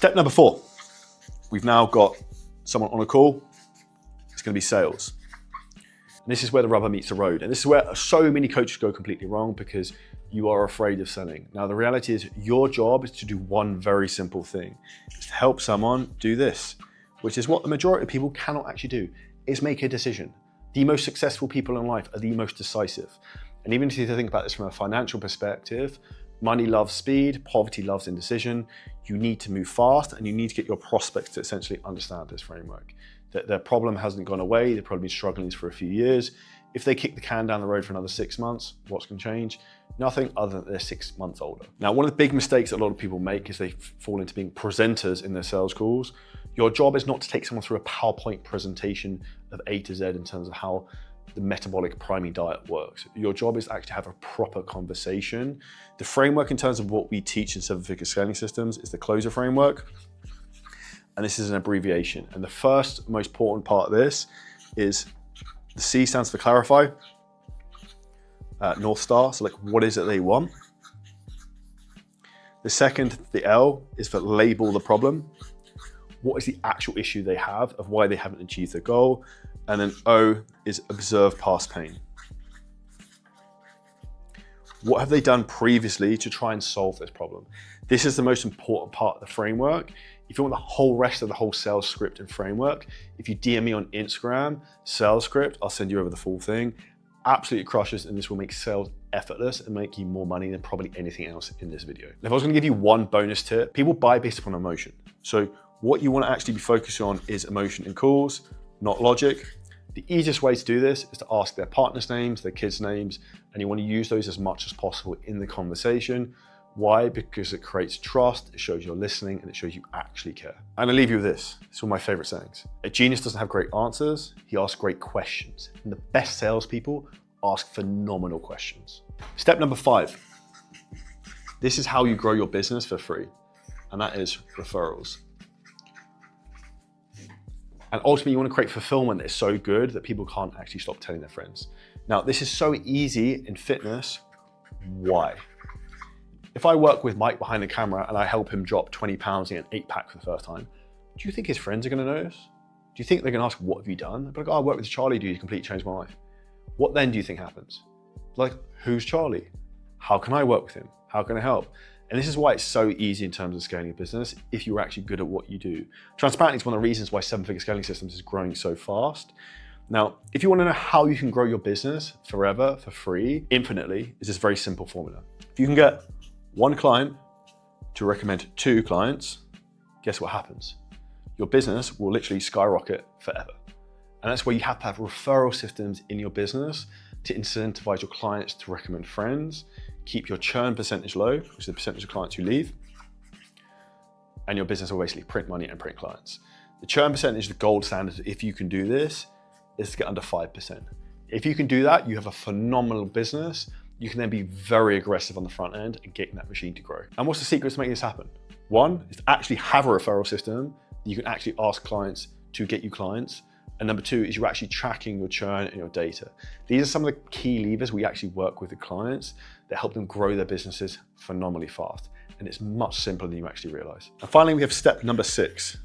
Step number 4, we've now got someone on a call. It's going to be sales. And this is where the rubber meets the road. And this is where so many coaches go completely wrong because you are afraid of selling. Now, the reality is your job is to do one very simple thing. It's to help someone do this, which is what the majority of people cannot actually do, is make a decision. The most successful people in life are the most decisive. And even if you think about this from a financial perspective, money loves speed, poverty loves indecision. You need to move fast and you need to get your prospects to essentially understand this framework. That their problem hasn't gone away, they've probably been struggling for a few years. If they kick the can down the road for another 6 months, what's going to change? Nothing other than they're 6 months older. Now, one of the big mistakes that a lot of people make is they fall into being presenters in their sales calls. Your job is not to take someone through a PowerPoint presentation of A to Z in terms of how the metabolic priming diet works. Your job is to actually have a proper conversation. The framework in terms of what we teach in 7-figure scaling systems is the closer framework. And this is an abbreviation. And the first most important part of this is the C stands for clarify, North Star, so like what is it they want? The second, the L, is for label the problem. What is the actual issue they have of why they haven't achieved their goal? And then O is observe past pain. What have they done previously to try and solve this problem? This is the most important part of the framework. If you want the whole rest of the whole sales script and framework, if you DM me on Instagram, sales script, I'll send you over the full thing. Absolutely crushes, and this will make sales effortless and make you more money than probably anything else in this video. Now, if I was gonna give you one bonus tip, people buy based upon emotion. So what you wanna actually be focusing on is emotion in calls, not logic. The easiest way to do this is to ask their partner's names, their kids' names, and you want to use those as much as possible in the conversation. Why? Because it creates trust, it shows you're listening, and it shows you actually care. And I'll leave you with this. It's one of my favorite sayings. A genius doesn't have great answers, he asks great questions. And the best salespeople ask phenomenal questions. Step number 5. This is how you grow your business for free, and that is referrals. And ultimately, you want to create fulfillment that is so good that people can't actually stop telling their friends. Now, this is so easy in fitness. Why? If I work with Mike behind the camera and I help him drop 20 pounds in an 8-pack for the first time, do you think his friends are going to notice? Do you think they're going to ask, what have you done? They're like, oh, I worked with Charlie, dude, he completely changed my life. What then do you think happens? Like, who's Charlie? How can I work with him? How can I help? And this is why it's so easy in terms of scaling a business if you're actually good at what you do. Transparently, it's one of the reasons why 7-figure scaling systems is growing so fast. Now, if you want to know how you can grow your business forever, for free, infinitely, is this very simple formula. If you can get 1 client to recommend 2 clients, guess what happens? Your business will literally skyrocket forever. And that's where you have to have referral systems in your business to incentivize your clients to recommend friends, keep your churn percentage low, which is the percentage of clients who leave, and your business will basically print money and print clients. The churn percentage, the gold standard, if you can do this, is to get under 5%. If you can do that, you have a phenomenal business. You can then be very aggressive on the front end and getting that machine to grow. And what's the secret to making this happen? 1 is to actually have a referral system that you can actually ask clients to get you clients. And number 2 is you're actually tracking your churn and your data. These are some of the key levers we actually work with the clients that help them grow their businesses phenomenally fast. And it's much simpler than you actually realize. And finally, we have step number 6.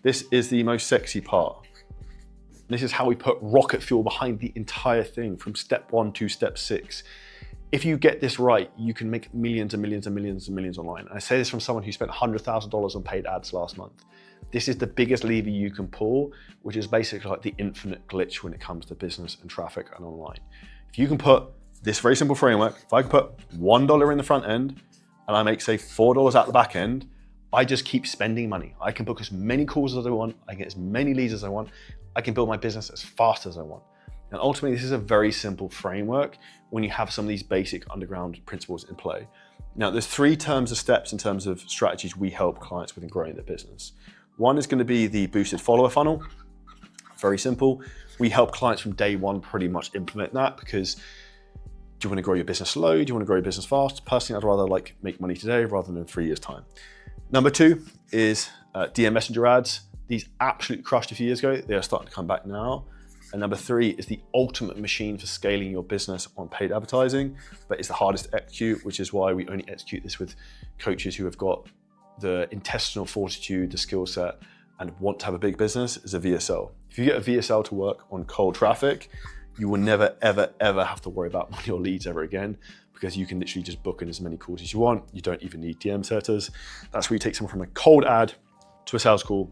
This is the most sexy part. This is how we put rocket fuel behind the entire thing from step 1 to step 6. If you get this right, you can make millions and millions and millions and millions online. And I say this from someone who spent $100,000 on paid ads last month. This is the biggest lever you can pull, which is basically like the infinite glitch when it comes to business and traffic and online. If you can put this very simple framework, if I can put $1 in the front end and I make, say, $4 out the back end, I just keep spending money. I can book as many calls as I want. I get as many leads as I want. I can build my business as fast as I want. And ultimately, this is a very simple framework when you have some of these basic underground principles in play. Now, there's 3 terms of steps in terms of strategies we help clients with in growing their business. 1 is going to be the boosted follower funnel. Very simple. We help clients from day 1 pretty much implement that because do you want to grow your business slow? Do you want to grow your business fast? Personally, I'd rather like make money today rather than in 3 years' time. Number 2 is DM messenger ads. These absolutely crushed a few years ago. They are starting to come back now. And number 3 is the ultimate machine for scaling your business on paid advertising, but it's the hardest to execute, which is why we only execute this with coaches who have got the intestinal fortitude, the skill set, and want to have a big business is a VSL. If you get a VSL to work on cold traffic, you will never, ever, ever have to worry about your leads ever again, because you can literally just book in as many calls as you want. You don't even need DM setters. That's where you take someone from a cold ad to a sales call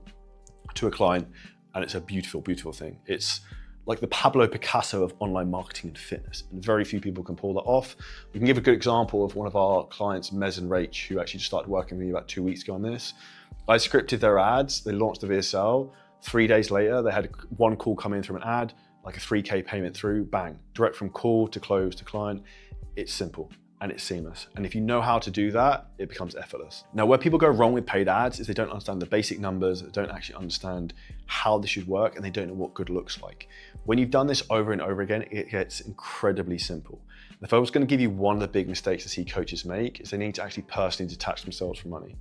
to a client, and it's a beautiful, beautiful thing. It's like the Pablo Picasso of online marketing and fitness, and very few people can pull that off. We can give a good example of one of our clients, Mez and Rach, who actually just started working with me about 2 weeks ago on this. I scripted their ads, they launched the VSL. 3 days later, they had one call come in from an ad, like a 3K payment through, bang, direct from call to close to client. It's simple and it's seamless. And if you know how to do that, it becomes effortless. Now, where people go wrong with paid ads is they don't understand the basic numbers, they don't actually understand how this should work, and they don't know what good looks like. When you've done this over and over again, it gets incredibly simple. If I was going to give you one of the big mistakes I see coaches make, is they need to actually personally detach themselves from money.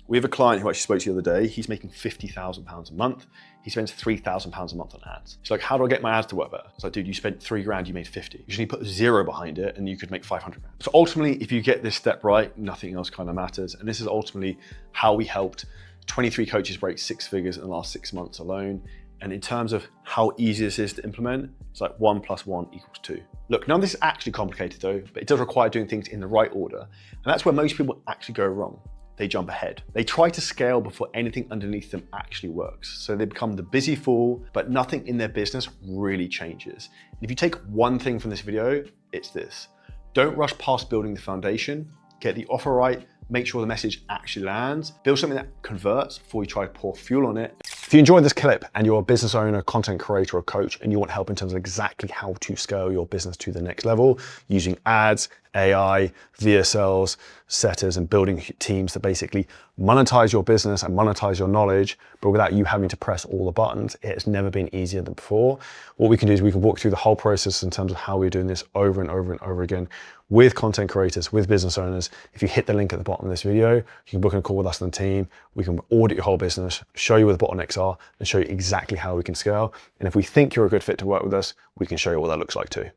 We have a client who actually spoke to you the other day. He's making £50,000 a month. He spends £3,000 a month on ads. He's like, how do I get my ads to work better? It's like, dude, you spent 3 grand, you made 50. You just need to put 0 behind it and you could make 500 grand. So ultimately, if you get this step right, nothing else kind of matters. And this is ultimately how we helped 23 coaches break 6 figures in the last 6 months alone. And in terms of how easy this is to implement, it's like 1 + 1 = 2. Look, none of this is actually complicated though, but it does require doing things in the right order. And that's where most people actually go wrong. They jump ahead. They try to scale before anything underneath them actually works. So they become the busy fool, but nothing in their business really changes. And if you take one thing from this video, it's this. Don't rush past building the foundation, get the offer right, make sure the message actually lands, build something that converts before you try to pour fuel on it. If you enjoyed this clip and you're a business owner, content creator, or coach, and you want help in terms of exactly how to scale your business to the next level using ads, AI, VSLs, setters, and building teams that basically monetize your business and monetize your knowledge, but without you having to press all the buttons, it's never been easier than before. What we can do is we can walk through the whole process in terms of how we're doing this over and over and over again with content creators, with business owners. If you hit the link at the bottom of this video, you can book a call with us and the team. We can audit your whole business, show you where the bottlenecks are, and show you exactly how we can scale. And if we think you're a good fit to work with us, we can show you what that looks like too.